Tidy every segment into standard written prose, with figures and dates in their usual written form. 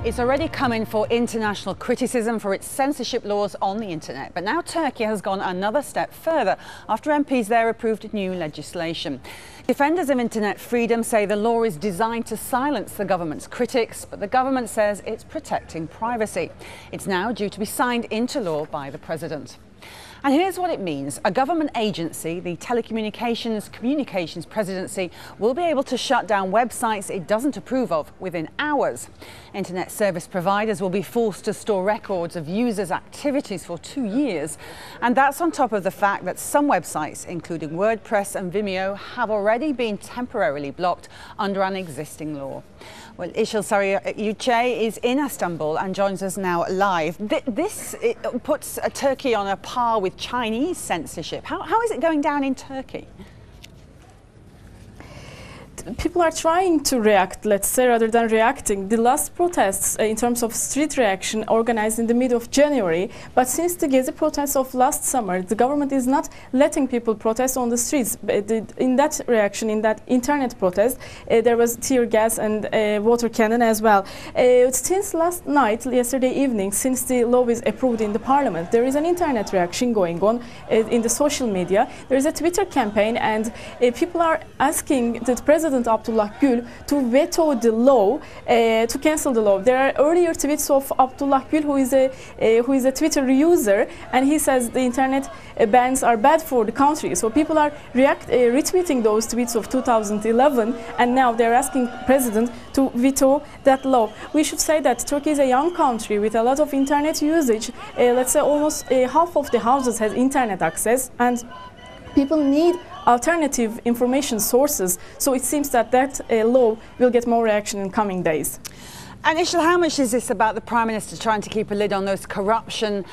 It's already come in for international criticism for its censorship laws on the internet. But now Turkey has gone another step further after MPs there approved new legislation. Defenders of internet freedom say the law is designed to silence the government's critics, but the government says it's protecting privacy. It's now due to be signed into law by the president. And here's what it means. A government agency, the Telecommunications Communications Presidency, will be able to shut down websites it doesn't approve of within hours. Internet service providers will be forced to store records of users' activities for 2 years. And that's on top of the fact that some websites, including WordPress and Vimeo, have already been temporarily blocked under an existing law. Well, Isil Sariyuce is in Istanbul and joins us now live. This puts Turkey on a par with Chinese censorship. How is it going down in Turkey? People are trying to react, let's say, rather than reacting. The last protests in terms of street reaction organized in the middle of January, but since the Gezi protests of last summer, the government is not letting people protest on the streets. In that reaction, in that internet protest, there was tear gas and water cannon as well. Since last night, yesterday evening, since the law is approved in the parliament, there is an internet reaction going on in the social media. There is a Twitter campaign, and people are asking the President Abdullah Gül to veto the law, to cancel the law. There are earlier tweets of Abdullah Gül, who is a Twitter user, and he says the internet bans are bad for the country. So people are retweeting those tweets of 2011, and now they're asking President to veto that law. We should say that Turkey is a young country with a lot of internet usage. Let's say almost half of the houses has internet access, and people need alternative information sources. So it seems that law will get more reaction in coming days. And Isil, how much is this about the Prime Minister trying to keep a lid on that corruption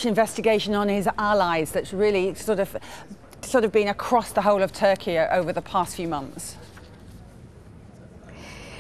investigation on his allies that's really sort of been across the whole of Turkey over the past few months?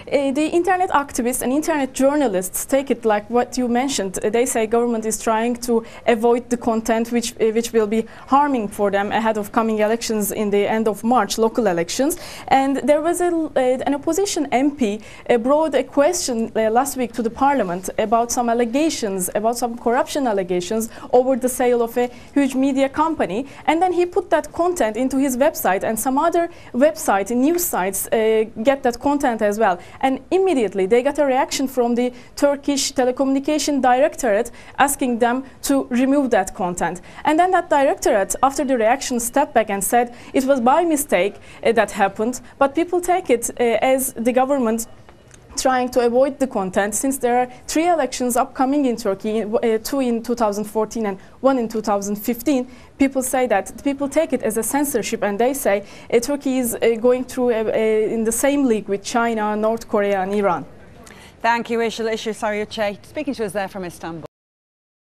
The internet activists and internet journalists take it like what you mentioned. They say government is trying to avoid the content which will be harming for them ahead of coming elections in the end of March, local elections. And there was an opposition MP brought a question last week to the parliament about some allegations, about some corruption allegations over the sale of a huge media company. And then he put that content into his website, and some other website, news sites get that content as well. And immediately they got a reaction from the Turkish Telecommunication Directorate asking them to remove that content. And then that directorate, after the reaction, stepped back and said it was by mistake that happened. But people take it as the government trying to avoid the content, since there are 3 elections upcoming in Turkey, 2 in 2014 and 1 in 2015. People say that people take it as a censorship, and they say Turkey is going through in the same league with China, North Korea and Iran. Thank you, Isil Sariyuce, speaking to us there from Istanbul.